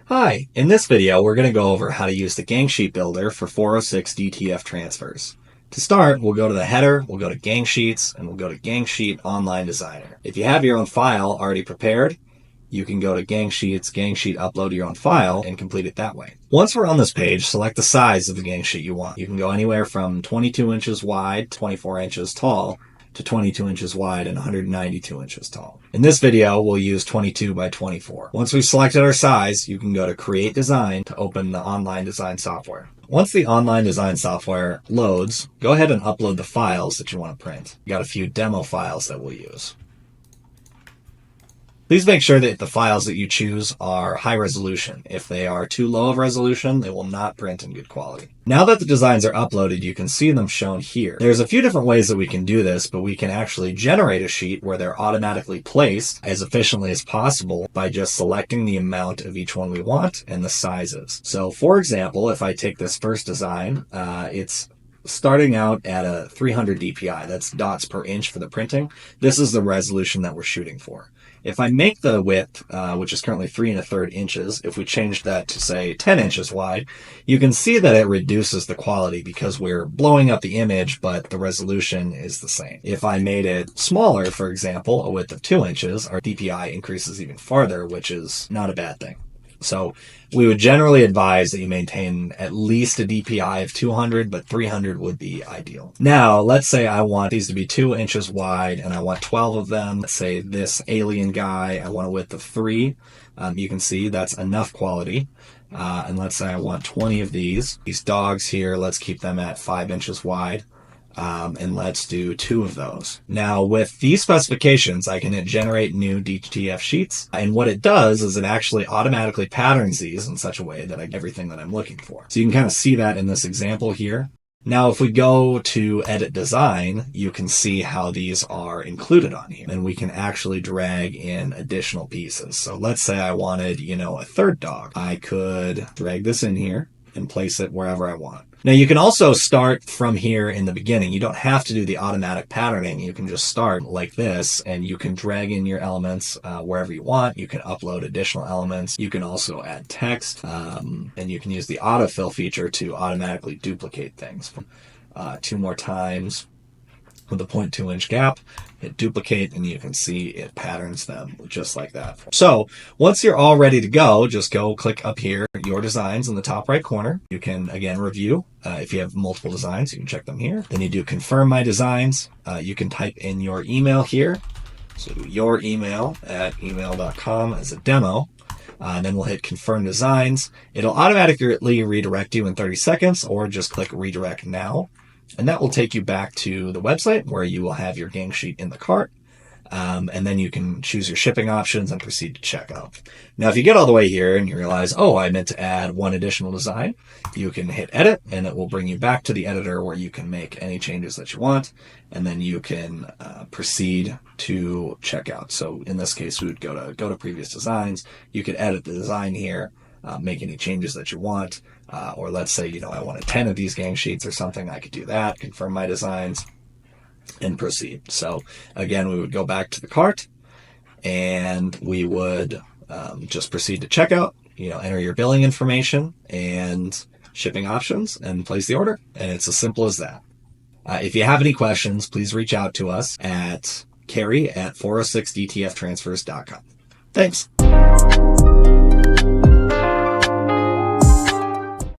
Hi, in this video we're going to go over how to use the gang sheet builder for 406 DTF transfers. To start, we'll go to the header, we'll go to gang sheets, and we'll go to gang sheet online designer. If you have your own file already prepared, you can go to gang sheets, gang sheet upload your own file, and complete it that way. Once we're on this page, select the size of the gang sheet you want. You can go anywhere from 22 inches wide, 24 inches tall, to 22 inches wide and 192 inches tall. In this video, we'll use 22 by 24. Once we've selected our size, you can go to Create Design to open the online design software. Once the online design software loads, go ahead and upload the files that you want to print. We got a few demo files that we'll use. Please make sure that the files that you choose are high resolution. If they are too low of resolution, they will not print in good quality. Now that the designs are uploaded, you can see them shown here. There's a few different ways that we can do this, but we can actually generate a sheet where they're automatically placed as efficiently as possible by just selecting the amount of each one we want and the sizes. So for example, if I take this first design, it's starting out at a 300 DPI, that's dots per inch for the printing. This is the resolution that we're shooting for. If I make the width, which is currently 3 1/3 inches, if we change that to say 10 inches wide, you can see that it reduces the quality because we're blowing up the image, but the resolution is the same. If I made it smaller, for example, a width of 2 inches, our DPI increases even farther, which is not a bad thing. So we would generally advise that you maintain at least a DPI of 200, but 300 would be ideal. Now, let's say I want these to be 2 inches wide and I want 12 of them. Let's say this alien guy, I want a width of 3. You can see that's enough quality. And let's say I want 20 of these. These dogs here, let's keep them at 5 inches wide. And let's do 2 of those. Now with these specifications, I can generate new DTF sheets. And what it does is it actually automatically patterns these in such a way that I get everything that I'm looking for. So you can kind of see that in this example here. Now, if we go to edit design, you can see how these are included on here, and we can actually drag in additional pieces. So let's say I wanted, a third dog. I could drag this in here and place it wherever I want. Now you can also start from here in the beginning. You don't have to do the automatic patterning. You can just start like this and you can drag in your elements wherever you want. You can upload additional elements. You can also add text and you can use the autofill feature to automatically duplicate things. 2 more times with a 0.2 inch gap, hit duplicate, and you can see it patterns them just like that. So once you're all ready to go, just go click up here, your designs in the top right corner. You can again review. If you have multiple designs, you can check them here. Then you do confirm my designs. You can type in your email here. So your email at email.com as a demo. Then we'll hit confirm designs. It'll automatically redirect you in 30 seconds or just click redirect now. And that will take you back to the website where you will have your gang sheet in the cart. And then you can choose your shipping options and proceed to checkout. Now, if you get all the way here and you realize, oh, I meant to add 1 additional design, you can hit edit and it will bring you back to the editor where you can make any changes that you want. And then you can proceed to checkout. So in this case, we would go to previous designs. You could edit the design here. Make any changes that you want, or let's say, I wanted 10 of these gang sheets or something, I could do that, confirm my designs, and proceed. So again, we would go back to the cart, and we would just proceed to checkout, enter your billing information and shipping options, and place the order, and it's as simple as that. If you have any questions, please reach out to us at Carrie at 406DTFTransfers.com. Thanks.